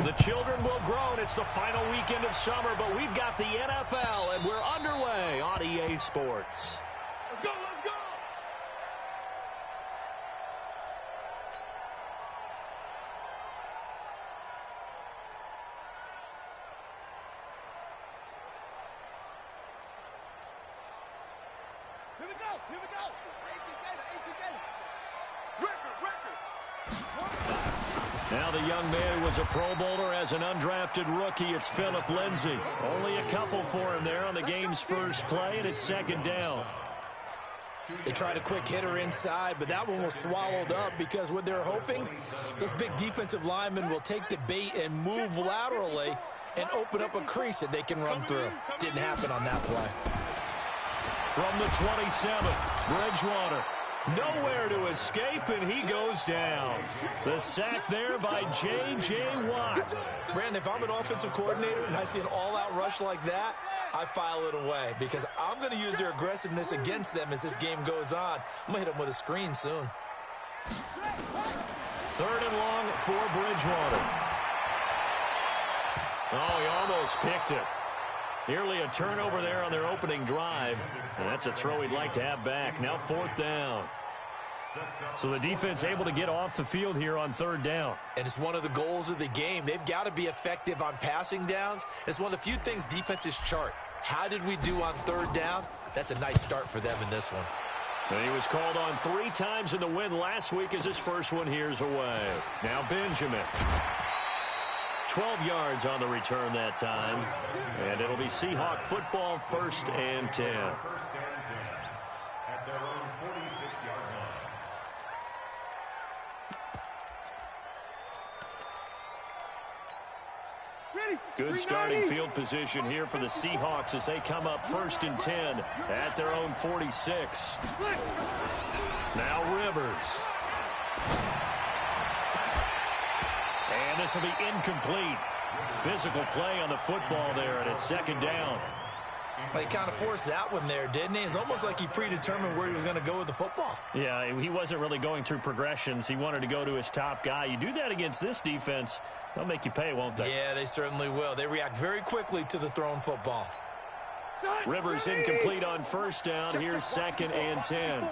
The children will groan. It's the final weekend of summer, but we've got the NFL, and we're underway on EA Sports. Let's go, let's go! Here we go, here we go! Now the young man who was a Pro Bowler as an undrafted rookie. It's Phillip Lindsay. Only a couple for him there on the game's first play, and it's second down. They tried a quick hitter inside, but that one was swallowed up because what they're hoping, those big defensive linemen will take the bait and move laterally and open up a crease that they can run through. Didn't happen on that play. From the 27, Bridgewater. Nowhere to escape, and he goes down. The sack there by J.J. Watt. Brandon, if I'm an offensive coordinator and I see an all-out rush like that, I file it away because I'm going to use their aggressiveness against them as this game goes on. I'm going to hit them with a screen soon. Third and long for Bridgewater. Oh, he almost picked it. Nearly a turnover there on their opening drive. And that's a throw he'd like to have back. Now fourth down. So the defense able to get off the field here on third down. And it's one of the goals of the game. They've got to be effective on passing downs. It's one of the few things defenses chart. How did we do on third down? That's a nice start for them in this one. And he was called on 3 times in the win last week as his first one here's away. Now Benjamin. 12 yards on the return that time. And it'll be Seahawk football, 1st and 10. At their own 46-yard line. Good starting field position here for the Seahawks as they come up 1st and 10 at their own 46. Now Rivers. And this will be incomplete. Physical play on the football there, and it's second down. Well, he kind of forced that one there, didn't he? It's almost like he predetermined where he was going to go with the football. Yeah, he wasn't really going through progressions. He wanted to go to his top guy. You do that against this defense, they'll make you pay, won't they? Yeah, they certainly will. They react very quickly to the thrown football. Rivers incomplete on first down. Here's 2nd and 10.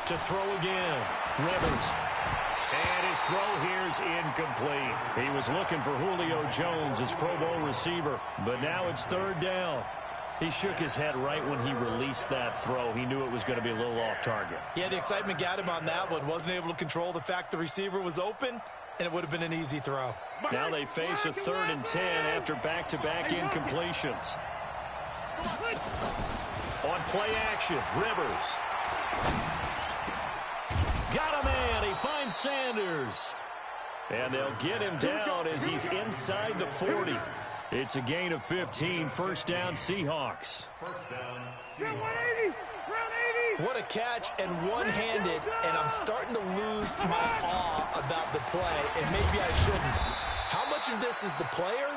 To throw again. Rivers. And his throw here's incomplete. He was looking for Julio Jones, his Pro Bowl receiver. But now it's third down. He shook his head right when he released that throw. He knew it was going to be a little off target. Yeah, the excitement got him on that one. Wasn't able to control the fact the receiver was open, and it would have been an easy throw. Now they face a 3rd and 10 after back-to-back incompletions. On play action, Rivers. Got a man. He finds Sanders. And they'll get him down as he's inside the 40. It's a gain of 15. First down, Seahawks. First down, Seahawks. What a catch and one-handed, and I'm starting to lose my awe about the play, and maybe I shouldn't. How much of this is the player?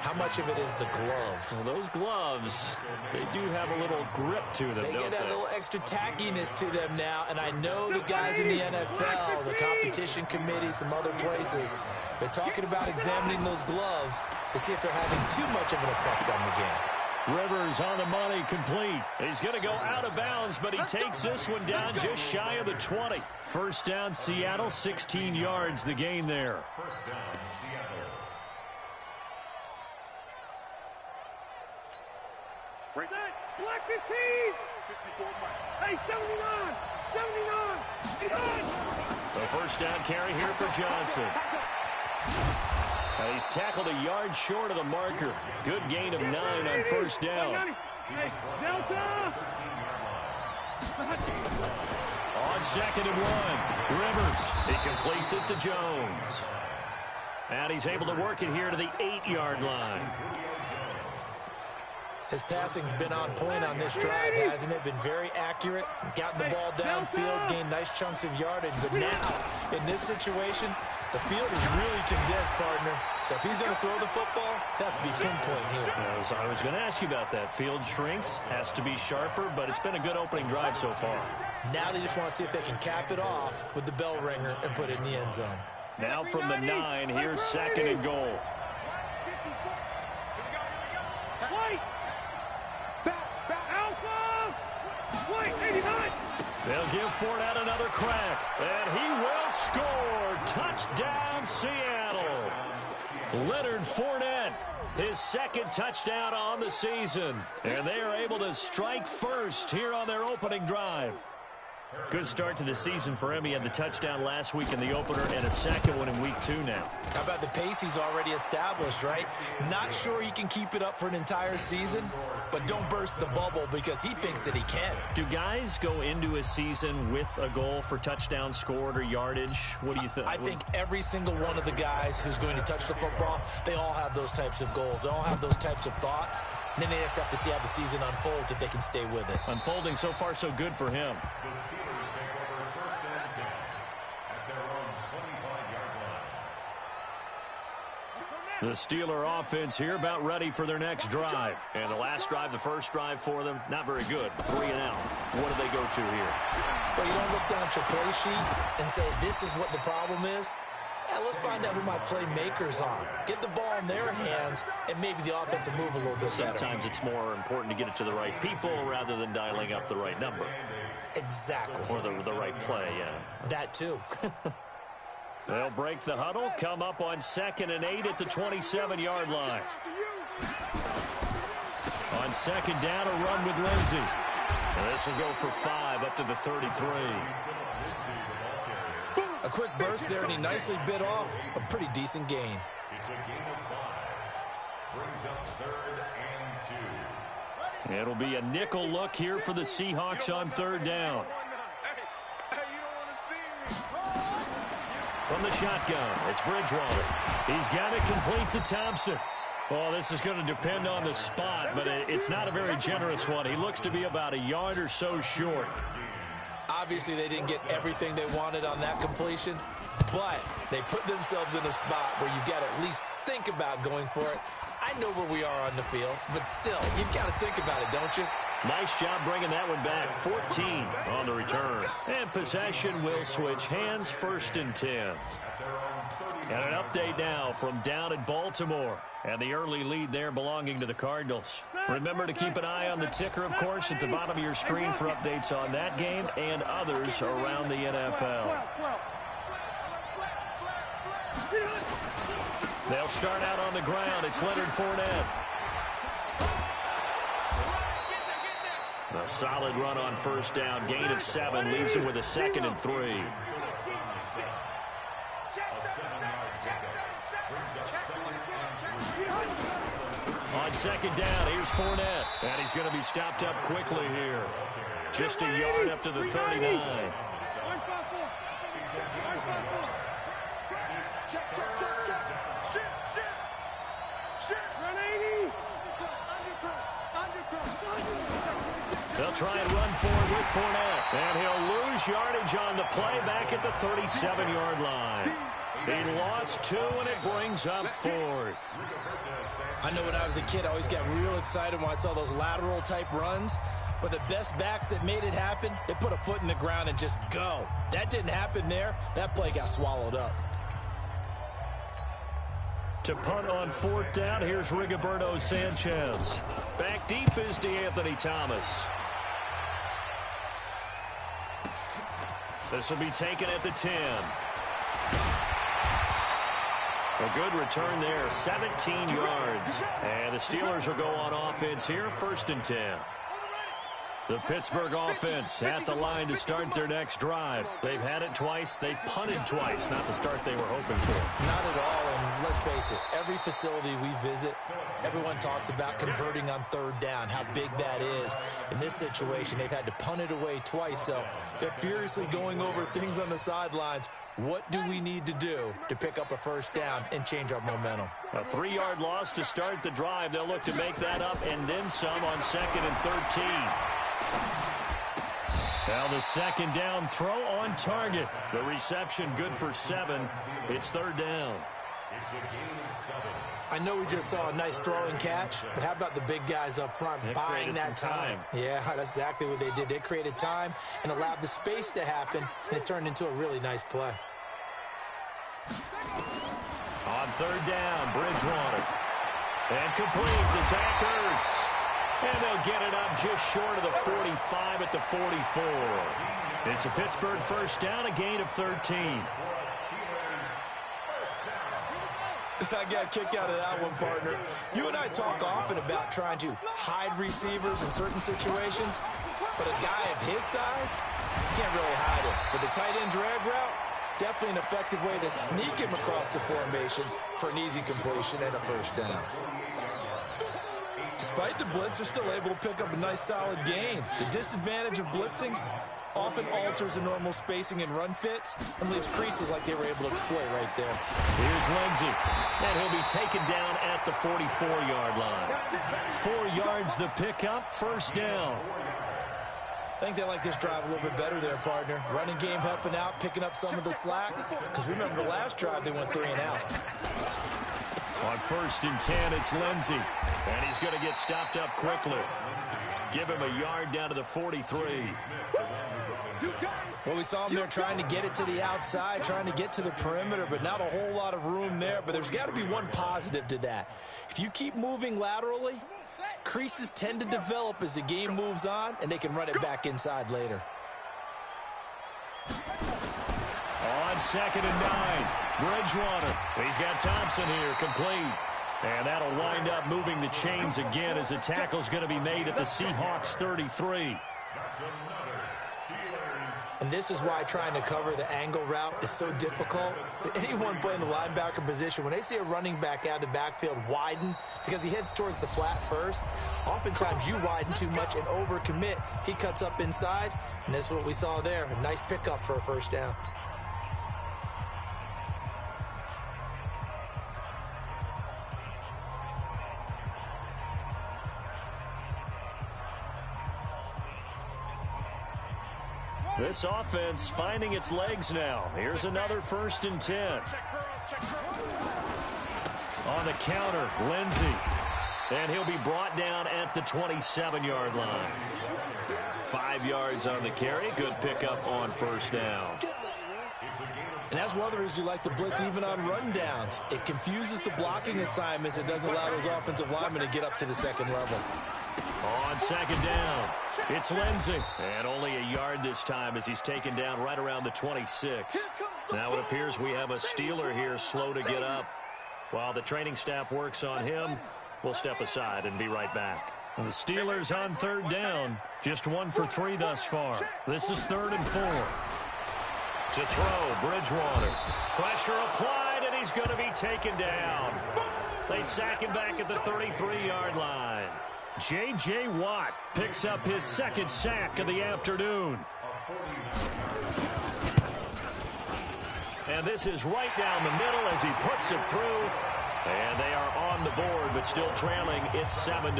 How much of it is the glove? Well, those gloves, they do have a little grip to them, They don't get that they? little extra tackiness to them now, and I know the guys in the NFL, the competition committee, some other places, they're talking about examining those gloves to see if they're having too much of an effect on the game. Rivers on the money, complete. He's going to go out of bounds, but he takes this one down just shy of the 20. First down, Seattle, 16 yards, the gain there. First down, Seattle. Black 15! Hey, 79! 79! The first down carry here for Johnson. He's tackled a yard short of the marker. Good gain of 9 on first down. Hey, Delta! On 2nd and 1, Rivers. He completes it to Jones. And he's able to work it here to the 8-yard line. His passing's been on point on this drive, hasn't it? Been very accurate, gotten the ball downfield, gained nice chunks of yardage. But now, in this situation, the field is really condensed, partner. So if he's going to throw the football, that have to be pinpoint here. I was going to ask you about that. Field shrinks, has to be sharper, but it's been a good opening drive so far. Now they just want to see if they can cap it off with the bell ringer and put it in the end zone. Now from the 9, here's 2nd and goal. White! Alpha! White, 89! They'll give Fournette another crack, and he will score. Touchdown, Seattle. Leonard Fournette, his 2nd touchdown on the season, and they are able to strike first here on their opening drive. Good start to the season for him. He had the touchdown last week in the opener and a 2nd one in week 2 now. How about the pace he's already established, right? Not sure he can keep it up for an entire season, but don't burst the bubble because he thinks that he can. Do guys go into a season with a goal for touchdown scored or yardage? What do you think? I think every single one of the guys who's going to touch the football, they all have those types of goals. They all have those types of thoughts. And then they just have to see how the season unfolds if they can stay with it. Unfolding so far so good for him. The Steeler offense here about ready for their next drive. And the last drive, the first drive for them, not very good. 3 and out. What do they go to here? Well, you don't look down at your play sheet and say, this is what the problem is. Yeah, let's find out who my playmakers are. Get the ball in their hands, and maybe the offense will move a little bit better. Sometimes it's more important to get it to the right people rather than dialing up the right number. Exactly. Or the right play, yeah. That too. They'll break the huddle, come up on 2nd and 8 at the 27-yard line. On 2nd down, a run with Lindsey. And this will go for 5 up to the 33. A quick burst there, and he nicely bit off a pretty decent gain. It's a gain of 5. Brings up 3rd and 2. It'll be a nickel look here for the Seahawks on 3rd down. From the shotgun, it's Bridgewater. He's got it complete to Thompson. Well, this is going to depend on the spot, but it's not a very generous one. He looks to be about a yard or so short. Obviously, they didn't get everything they wanted on that completion, but they put themselves in a spot where you've got to at least think about going for it. I know where we are on the field, but still, you've got to think about it, don't you? Nice job bringing that one back. 14 on the return. And possession will switch hands, 1st and 10. And an update now from down in Baltimore. And the early lead there belonging to the Cardinals. Remember to keep an eye on the ticker, of course, at the bottom of your screen for updates on that game and others around the NFL. They'll start out on the ground. It's Leonard Fournette. A solid run on 1st down. Gain of 7 leaves him with a 2nd and 3. On 2nd down, here's Fournette. And he's going to be stopped up quickly here. Just a yard up to the 39. They'll try and run forward with Fournette. And he'll lose yardage on the play back at the 37-yard line. He lost 2, and it brings up 4th. I know when I was a kid, I always got real excited when I saw those lateral-type runs. But the best backs that made it happen, they put a foot in the ground and just go. That didn't happen there. That play got swallowed up. To punt on 4th down, here's Rigoberto Sanchez. Back deep is DeAnthony Thomas. This will be taken at the 10. A good return there, 17 yards. And the Steelers will go on offense here, 1st and 10. The Pittsburgh offense at the line to start their next drive. They've had it twice. They've punted twice. Not the start they were hoping for. Not at all, and let's face it, every facility we visit, everyone talks about converting on 3rd down, how big that is. In this situation, they've had to punt it away twice, so they're furiously going over things on the sidelines. What do we need to do to pick up a 1st down and change our momentum? A 3-yard loss to start the drive. They'll look to make that up and then some on 2nd and 13. Now the 2nd down throw on target. The reception good for 7. It's 3rd down. It's a gain of 7. I know we just saw a nice throwing catch, but how about the big guys up front buying that time? Yeah, that's exactly what they did. They created time and allowed the space to happen, and it turned into a really nice play. On third down, Bridgewater. And complete to Zach Ertz. And they'll get it up just short of the 45 at the 44. It's a Pittsburgh first down, a gain of 13. I got a kick out of that one, partner. You and I talk often about trying to hide receivers in certain situations, but a guy of his size, can't really hide him. But the tight end drag route, definitely an effective way to sneak him across the formation for an easy completion and a first down. Despite the blitz, they're still able to pick up a nice solid gain. The disadvantage of blitzing often alters the normal spacing and run fits and leaves creases like they were able to exploit right there. Here's Lindsey, and he'll be taken down at the 44-yard line. 4 yards the pickup, first down. I think they like this drive a little bit better there, partner. Running game helping out, picking up some of the slack. Because remember, the last drive they went 3 and out. On first and 10, it's Lindsey. And he's going to get stopped up quickly. Give him a yard down to the 43. Well, we saw him there trying to get it to the outside, trying to get to the perimeter, but not a whole lot of room there. But there's got to be one positive to that. If you keep moving laterally, creases tend to develop as the game moves on, and they can run it back inside later. On second and 9, Bridgewater. He's got Thompson here, complete. And that'll wind up moving the chains again as the tackle's going to be made at the Seahawks 33. And this is why trying to cover the angle route is so difficult. Anyone playing the linebacker position, when they see a running back out of the backfield widen because he heads towards the flat first, oftentimes you widen too much and overcommit. He cuts up inside, and that's what we saw there. A nice pickup for a first down. This offense finding its legs now. Here's another first and 10. On the counter, Lindsey. And he'll be brought down at the 27-yard line. 5 yards on the carry. Good pickup on first down. And that's one of the reasons you like to blitz even on run downs. It confuses the blocking assignments. It doesn't allow those offensive linemen to get up to the second level. On second down, it's Lindsey. And only a yard this time as he's taken down right around the 26. Now it appears we have a Steeler here slow to get up. While the training staff works on him, we'll step aside and be right back. And the Steelers on third down, just 1 for 3 thus far. This is 3rd and 4. To throw, Bridgewater. Pressure applied, and he's going to be taken down. They sack him back at the 33-yard line. J.J. Watt picks up his 2nd sack of the afternoon. And this is right down the middle as he puts it through. And they are on the board, but still trailing. It's 7-3.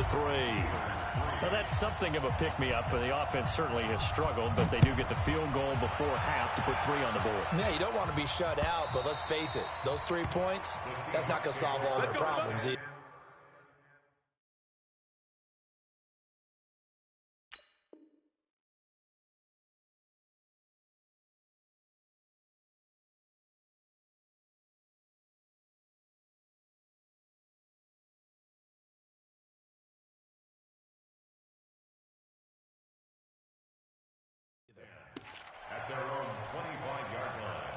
Now, that's something of a pick-me-up, and the offense certainly has struggled, but they do get the field goal before half to put 3 on the board. Yeah, you don't want to be shut out, but let's face it, those 3 points, that's not going to solve all their problems either. At their own 25-yard line.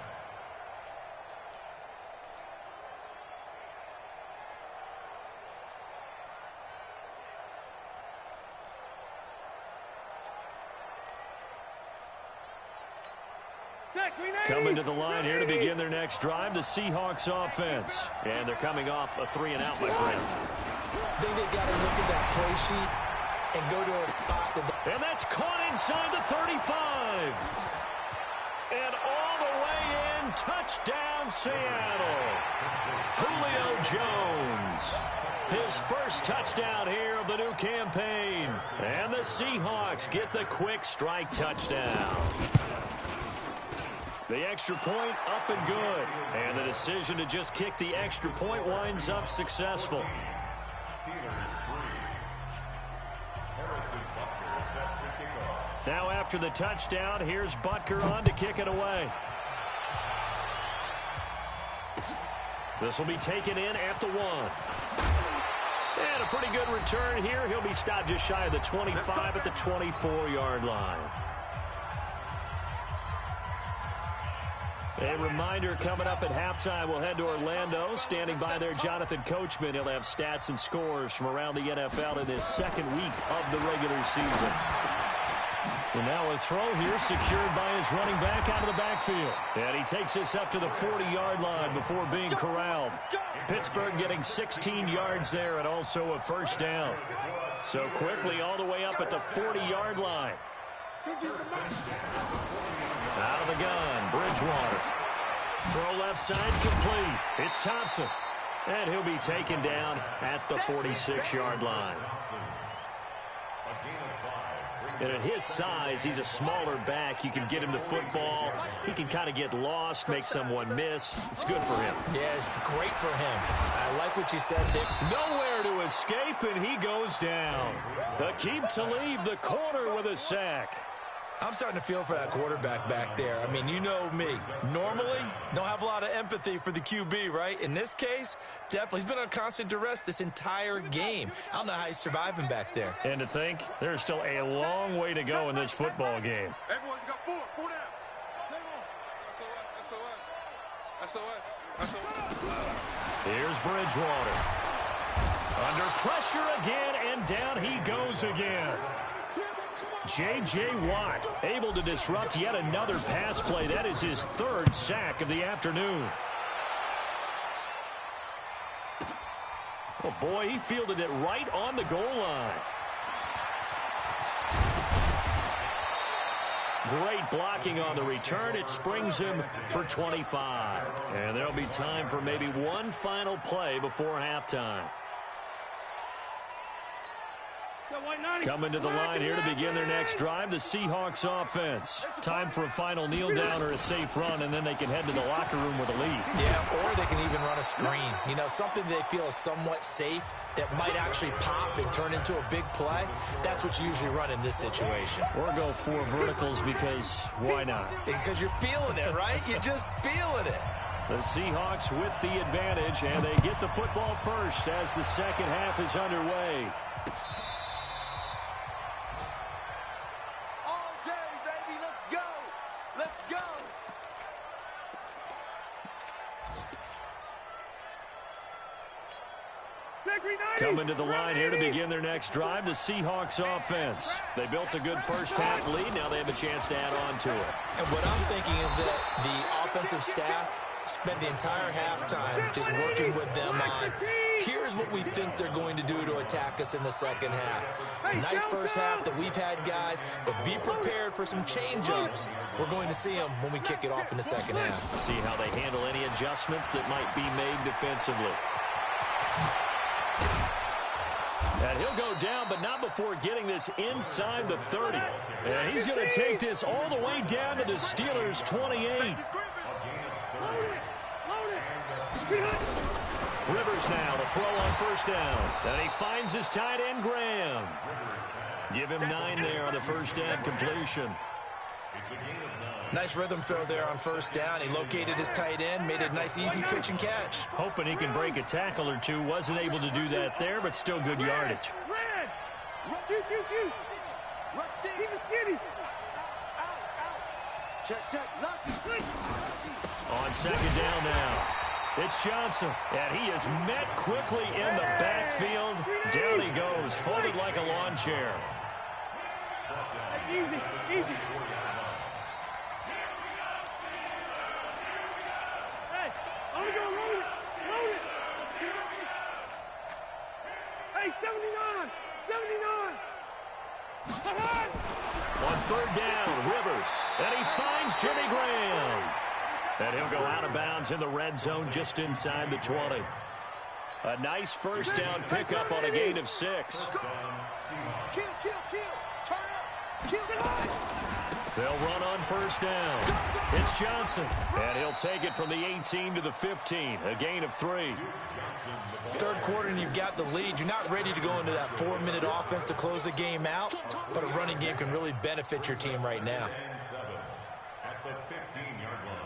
Coming to the line here to begin their next drive, the Seahawks offense. And they're coming off a 3-and-out, my friend. I think they've got to look at that play sheet and go to a spot that... And that's caught inside the 35. And all the way in, touchdown Seattle. Julio Jones. His first touchdown here of the new campaign. And the Seahawks get the quick strike touchdown. The extra point up and good. And the decision to just kick the extra point winds up successful. Now after the touchdown, here's Butker on to kick it away. This will be taken in at the 1. And a pretty good return here. He'll be stopped just shy of the 25 at the 24-yard line. A reminder coming up at halftime, we'll head to Orlando. Standing by there, Jonathan Coachman. He'll have stats and scores from around the NFL in this second week of the regular season. And now a throw here secured by his running back out of the backfield. And he takes this up to the 40-yard line before being corralled. Pittsburgh getting 16 yards there and also a first down. So quickly all the way up at the 40-yard line. Out of the gun, Bridgewater. Throw left side complete. It's Thompson. And he'll be taken down at the 46-yard line. And at his size, he's a smaller back. You can get him the football. He can kind of get lost, make someone miss. It's good for him. Yeah, it's great for him. I like what you said there. Nowhere to escape, and he goes down. Aqib Talib, the corner, with a sack. I'm starting to feel for that quarterback back there. I mean, you know me. Normally, don't have a lot of empathy for the QB, right? In this case, definitely. He's been on constant duress this entire game. I don't know how he's surviving back there. And to think, there's still a long way to go in this football game. Everyone got four down. SOS. Here's Bridgewater. Under pressure again, and down he goes again. J.J. Watt able to disrupt yet another pass play. That is his third sack of the afternoon. Oh, boy, he fielded it right on the goal line. Great blocking on the return. It springs him for 25. And there'll be time for maybe one final play before halftime. Coming to the line here to begin their next drive, the Seahawks offense. Time for a final kneel down or a safe run, and then they can head to the locker room with a lead. Yeah, or they can even run a screen. You know, something they feel is somewhat safe that might actually pop and turn into a big play. That's what you usually run in this situation. Or go 4 verticals because why not? Because you're feeling it, right? You're just feeling it. The Seahawks with the advantage, and they get the football first as the second half is underway. Coming to the line here to begin their next drive, the Seahawks offense. They built a good first half lead. Now they have a chance to add on to it. And what I'm thinking is that the offensive staff spent the entire halftime just working with them on, here's what we think they're going to do to attack us in the second half. Nice first half that we've had, guys, but be prepared for some change-ups. We're going to see them when we kick it off in the second half. See how they handle any adjustments that might be made defensively. And he'll go down, but not before getting this inside the 30. And he's going to take this all the way down to the Steelers' 28. Rivers now to throw on first down. And he finds his tight end, Graham. Give him 9 there on the first down completion. Nice rhythm throw there on first down. He located his tight end, made a nice easy pitch and catch. Hoping he can break a tackle or two. Wasn't able to do that there, but still good yardage. On second down now. It's Johnson, and he is met quickly in the backfield. Down he goes, folded like a lawn chair. Easy. Hey, 79! On third down, Rivers, and he finds Jimmy Graham. And he'll go out of bounds in the red zone just inside the 20. A nice first down pickup on a gain of 6. Kill. Turn up. They'll run on first down. It's Johnson, and he'll take it from the 18 to the 15, a gain of 3. Third quarter and you've got the lead. You're not ready to go into that 4-minute offense to close the game out, but a running game can really benefit your team right now. At the 15-yard line.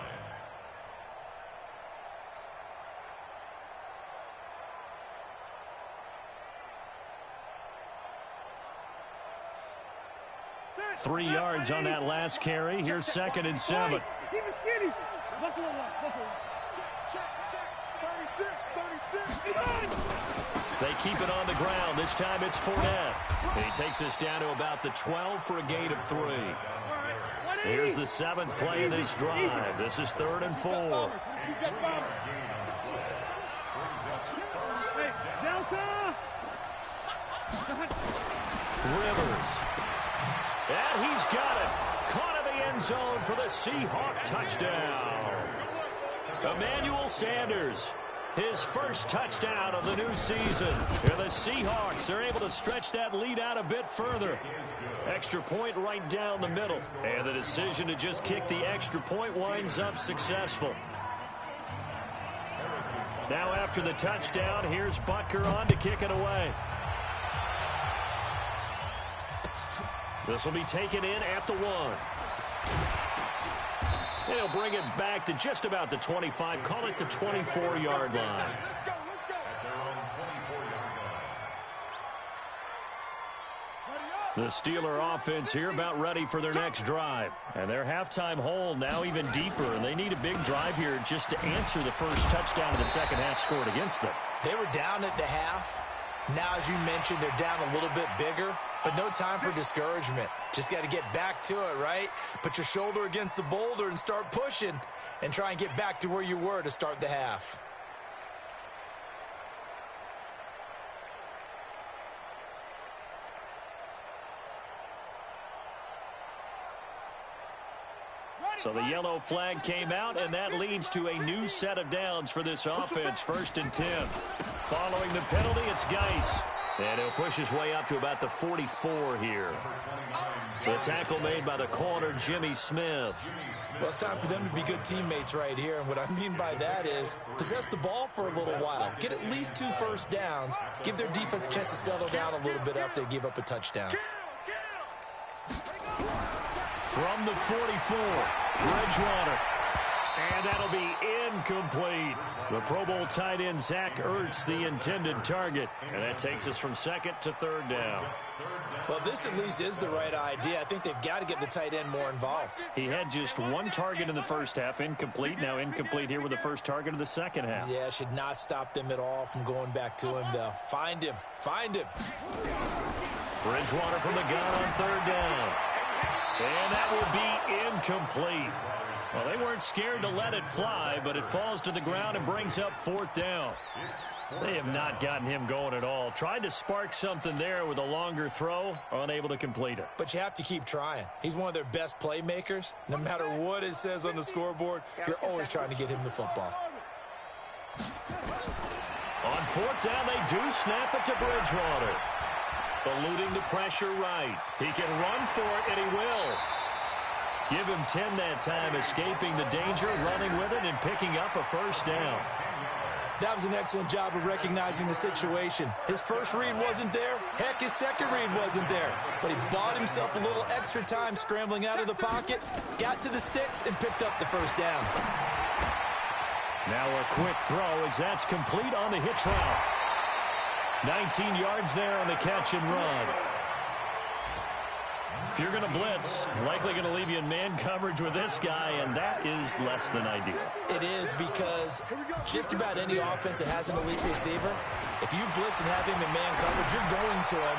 3 yards on that last carry. Here's 2nd and 7. They keep it on the ground. This time it's Fournette. He takes us down to about the 12 for a gain of 3. Here's the 7th play of this drive. This is 3rd and 4. Rivers. And he's got it. Caught in the end zone for the Seahawk touchdown. Emmanuel Sanders. His first touchdown of the new season. And the Seahawks are able to stretch that lead out a bit further. Extra point right down the middle. And the decision to just kick the extra point winds up successful. Now after the touchdown, here's Butker on to kick it away. This will be taken in at the 1. They'll bring it back to just about the 25. Call it the 24-yard line. The Steeler offense here about ready for their next drive. And their halftime hole now even deeper. And they need a big drive here just to answer the first touchdown of the second half scored against them. They were down at the half. Now, as you mentioned, they're down a little bit bigger. But no time for discouragement. Just got to get back to it, right? Put your shoulder against the boulder and start pushing. And try and get back to where you were to start the half. So the yellow flag came out, and that leads to a new set of downs for this offense. 1st and 10. Following the penalty, it's Geis. And he'll push his way up to about the 44 here. The tackle made by the corner, Jimmy Smith. Well, it's time for them to be good teammates right here. And what I mean by that is possess the ball for a little while. Get at least 2 first downs. Give their defense a chance to settle down a little bit after they give up a touchdown. From the 44, Bridgewater. And that'll be incomplete. The Pro Bowl tight end, Zach Ertz, the intended target. And that takes us from 2nd to 3rd down. Well, this at least is the right idea. I think they've got to get the tight end more involved. He had just 1 target in the first half, incomplete. Now incomplete here with the first target of the second half. Yeah, should not stop them at all from going back to him, though. Find him. Find him. Bridgewater from the gun on 3rd down. And that will be incomplete. Well, they weren't scared to let it fly, but it falls to the ground and brings up 4th down. They have not gotten him going at all. Tried to spark something there with a longer throw, unable to complete it. But you have to keep trying. He's one of their best playmakers. No matter what it says on the scoreboard, you're always trying to get him the football. On 4th down, they do snap it to Bridgewater. Eluding the pressure right. He can run for it, and he will. Give him 10 that time, escaping the danger, running with it, and picking up a first down. That was an excellent job of recognizing the situation. His first read wasn't there. Heck, his second read wasn't there. But he bought himself a little extra time scrambling out of the pocket, got to the sticks, and picked up the first down. Now a quick throw as that's complete on the hitch route. 19 yards there on the catch and run. If you're going to blitz, likely going to leave you in man coverage with this guy, and that is less than ideal. It is, because just about any offense that has an elite receiver, if you blitz and have him in man coverage, you're going to him,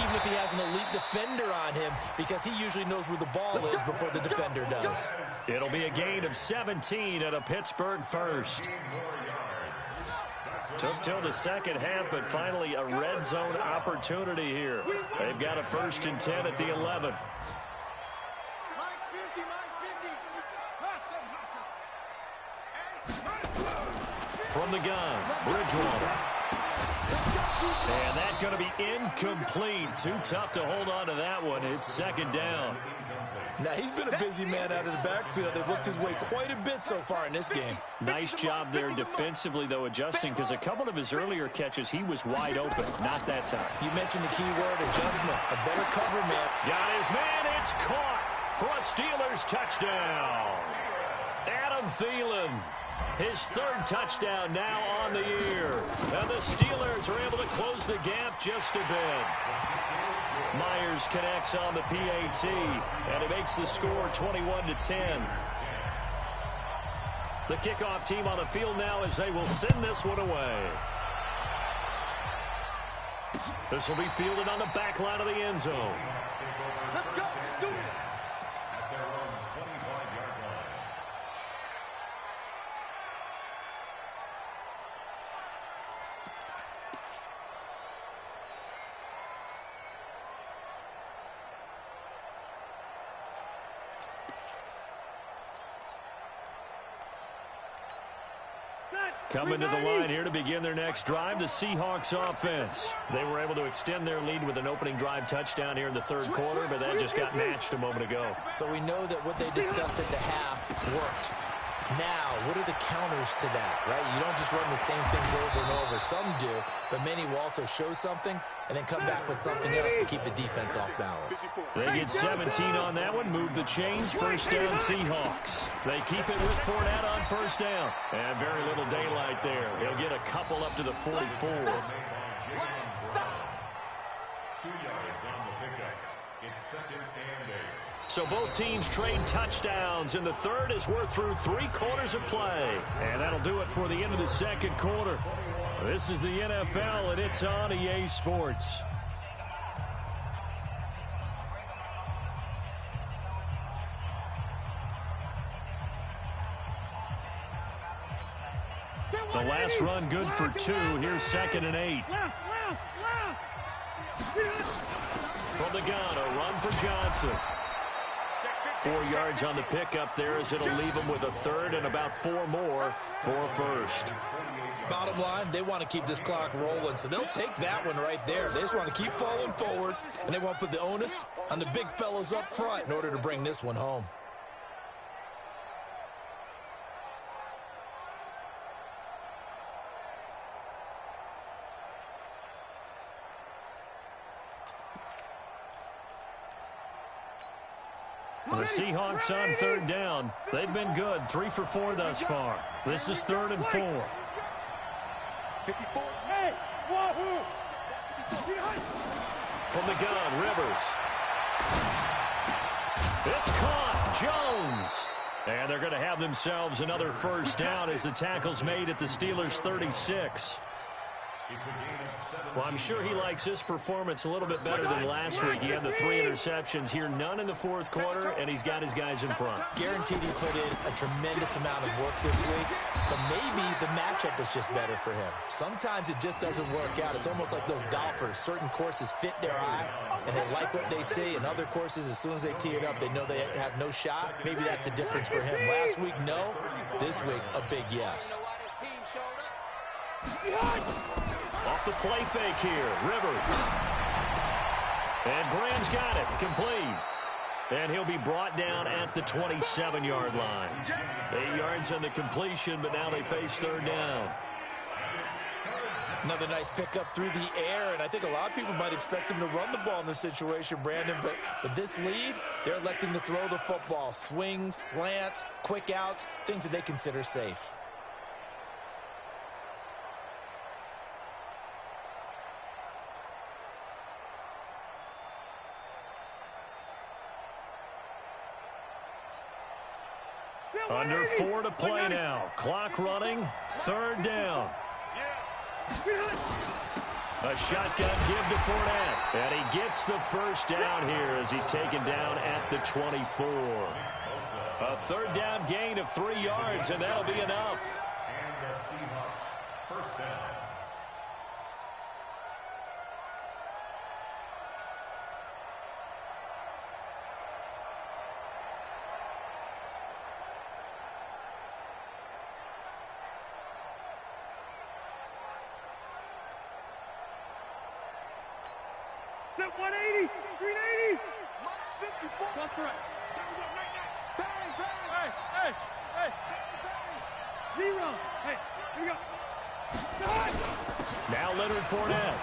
even if he has an elite defender on him, because he usually knows where the ball is before the defender does. It'll be a gain of 17 at a Pittsburgh first. Took till the second half, but finally a red zone opportunity here. They've got a 1st and 10 at the 11. From the gun, Bridgewater. And that's going to be incomplete. Too tough to hold on to that one. It's 2nd down. Now, he's been a busy man out of the backfield. They've looked his way quite a bit so far in this game. Nice job there defensively, though, adjusting, because a couple of his earlier catches, he was wide open. Not that time. You mentioned the key word, adjustment. A better cover man. Got his man. It's caught for a Steelers touchdown. Adam Thielen His third touchdown now on the year. And the Steelers are able to close the gap just a bit. Myers connects on the PAT, and it makes the score 21-10. The kickoff team on the field now as they will send this one away. This will be fielded on the back line of the end zone. Let's go. Do it. At their own 25-yard line. Coming to the line here to begin their next drive, the Seahawks offense. They were able to extend their lead with an opening drive touchdown here in the third quarter, but that just got matched a moment ago. So we know that what they discussed at the half worked. Now, what are the counters to that, right? You don't just run the same things over and over. Some do, but many will also show something and then come back with something else to keep the defense off balance. They get 17 on that one, move the chains, first down Seahawks. They keep it with Fournette on first down. And very little daylight there. He'll get a couple up to the 44. 2 yards on the pickup. It's 2nd and 8. So both teams trade touchdowns in the third as we're through 3 quarters of play. And that'll do it for the end of the second quarter. This is the NFL, and it's on EA Sports. The last run good for 2. Here's 2nd and 8. From the gun, a run for Johnson. 4 yards on the pickup there as it'll leave him with a third and about 4 more for a first. Bottom line, they want to keep this clock rolling, so they'll take that one right there. They just want to keep falling forward, and they want to put the onus on the big fellows up front in order to bring this one home. The Seahawks on third down. They've been good, 3 for 4 thus far. This is 3rd and 4. 54. Hey, wahoo! From the gun, Rivers. It's caught. Jones. And they're going to have themselves another first down as the tackle's made at the Steelers' 36. Well, I'm sure he likes his performance a little bit better than last week. He had the 3 interceptions here, none in the fourth quarter, and he's got his guys in front. Guaranteed he put in a tremendous amount of work this week, but maybe the matchup is just better for him. Sometimes it just doesn't work out. It's almost like those golfers. Certain courses fit their eye, and they like what they see, and other courses, as soon as they tee it up, they know they have no shot. Maybe that's the difference for him. Last week, no. This week, a big yes. Off the play fake here, Rivers. And Graham's got it, complete. And he'll be brought down at the 27-yard line. 8 yards on the completion, but now they face third down. Another nice pickup through the air, and I think a lot of people might expect him to run the ball in this situation, Brandon, but this lead, they're electing to throw the football. Swings, slants, quick outs, things that they consider safe. Under 4 to play now. Clock running. Third down. A shotgun give to Fournette. And he gets the first down here as he's taken down at the 24. A third down gain of 3 yards, and that'll be enough. And the Seahawks, first down. Step 180, 380. That's correct. Bang, bang. Hey. 0. Hey, here we go. Now Leonard Fournette.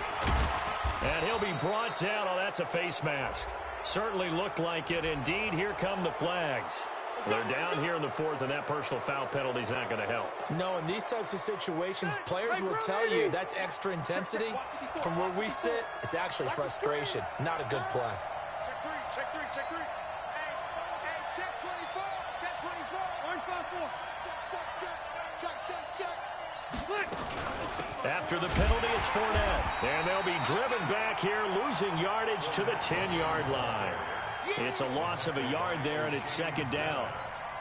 And he'll be brought down. Oh, that's a face mask. Certainly looked like it. Indeed, here come the flags. They're down here in the fourth, and that personal foul penalty is not going to help. No, in these types of situations, players will tell you that's extra intensity. From where we sit, it's actually frustration, not a good play. Check three, check three, check three. Hey, check 24, check 24. Orange foul 4. Check. After the penalty, it's Fournette. And they'll be driven back here, losing yardage to the 10-yard line. It's a loss of a yard there, and it's second down.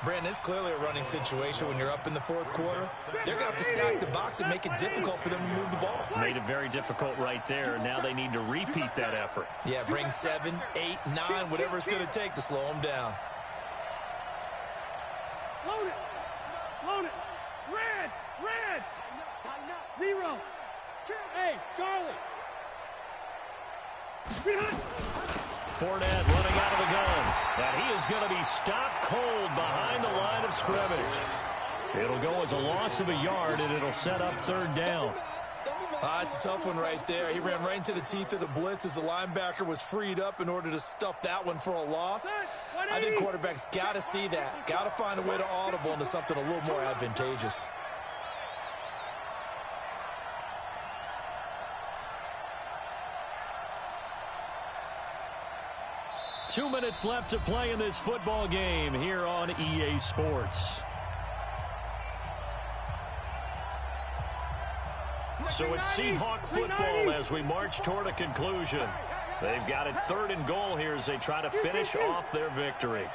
Brandon, it's clearly a running situation when you're up in the fourth quarter. They're going to have to stack the box and make it difficult for them to move the ball. Made it very difficult right there. Now they need to repeat that effort. Yeah, bring 7, 8, 9, whatever it's going to take to slow them down. Load it. Red. 0. Hey, Charlie. Behind. Fournette running out of the gun. And he is going to be stopped cold behind the line of scrimmage. It'll go as a loss of a yard, and it'll set up third down. It's a tough one right there. He ran right into the teeth of the blitz as the linebacker was freed up in order to stuff that one for a loss. I think quarterbacks got to see that. Got to find a way to audible into something a little more advantageous. Two minutes left to play in this football game here on EA Sports. So it's Seahawk football as we march toward a conclusion. They've got it 3rd and goal here as they try to finish off their victory.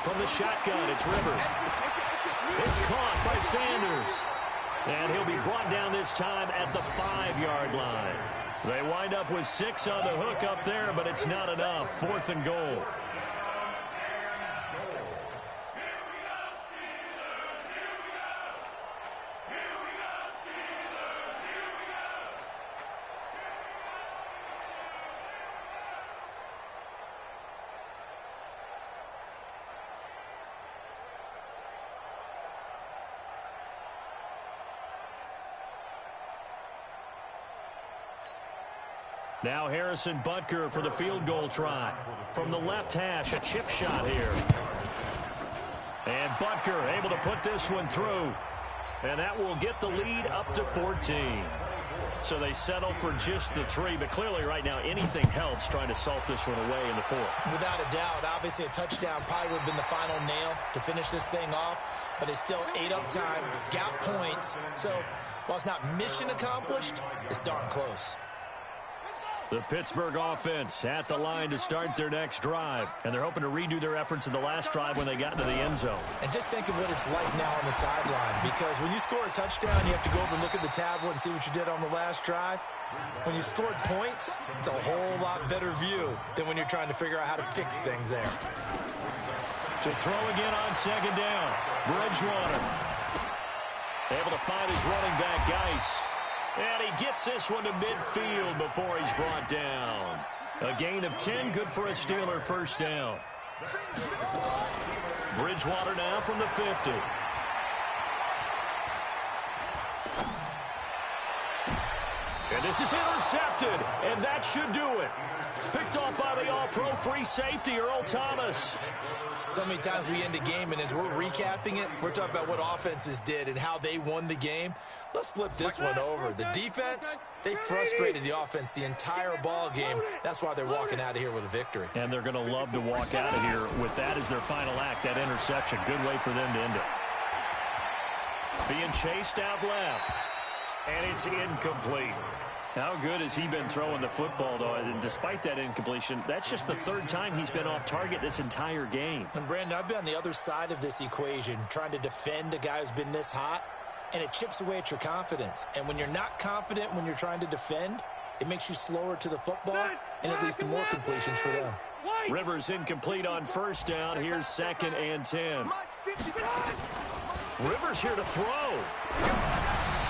From the shotgun, it's Rivers. It's caught by Sanders. And he'll be brought down this time at the 5-yard line. They wind up with 6 on the hook up there, but it's not enough. 4th and goal. Now Harrison Butker for the field goal try. From the left hash, a chip shot here. And Butker able to put this one through. And that will get the lead up to 14. So they settle for just the 3. But clearly right now anything helps trying to salt this one away in the 4th. Without a doubt, obviously a touchdown probably would have been the final nail to finish this thing off. But it's still 8 up time, got points. So while it's not mission accomplished, it's darn close. The Pittsburgh offense at the line to start their next drive. And they're hoping to redo their efforts in the last drive when they got into the end zone. And just think of what it's like now on the sideline. Because when you score a touchdown, you have to go over and look at the tablet and see what you did on the last drive. When you scored points, it's a whole lot better view than when you're trying to figure out how to fix things there. To throw again on second down. Bridgewater. Able to find his running back, Geis. And he gets this one to midfield before he's brought down. A gain of 10, good for a Steeler first down. Bridgewater now from the 50. And this is intercepted, and that should do it. Picked off by the all-pro free safety, Earl Thomas. So many times we end a game, and as we're recapping it, we're talking about what offenses did and how they won the game. Let's flip this one over. The defense, they frustrated the offense the entire ball game. That's why they're walking out of here with a victory. And they're going to love to walk out of here with that as their final act, that interception. Good way for them to end it. Being chased out left, and it's incomplete. How good has he been throwing the football, though? And despite that incompletion, that's just the 3rd time he's been off target this entire game. And, Brandon, I've been on the other side of this equation, trying to defend a guy who's been this hot, and it chips away at your confidence. And when you're not confident when you're trying to defend, it makes you slower to the football, and it leads to more completions for them. Rivers incomplete on first down. Here's 2nd and 10. Rivers here to throw.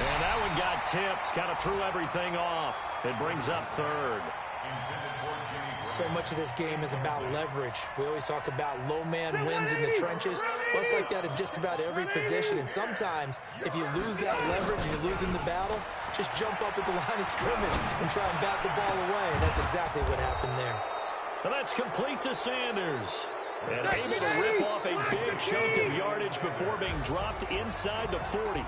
And that one got tipped, kind of threw everything off. It brings up 3rd. So much of this game is about leverage. We always talk about low man wins in the trenches. Well, it's like that in just about every position. And sometimes, if you lose that leverage and you're losing the battle, just jump up at the line of scrimmage and try and bat the ball away. And that's exactly what happened there. And that's complete to Sanders. And able to rip off a big chunk of yardage before being dropped inside the 40.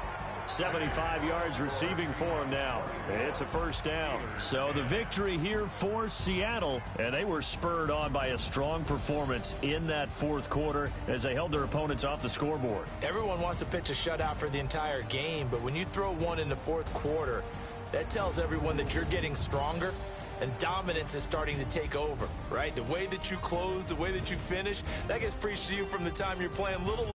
75 yards receiving for him now. It's a first down. So the victory here for Seattle, and they were spurred on by a strong performance in that fourth quarter as they held their opponents off the scoreboard. Everyone wants to pitch a shutout for the entire game, but when you throw one in the fourth quarter, that tells everyone that you're getting stronger and dominance is starting to take over, right? The way that you close, the way that you finish, that gets preached to you from the time you're playing little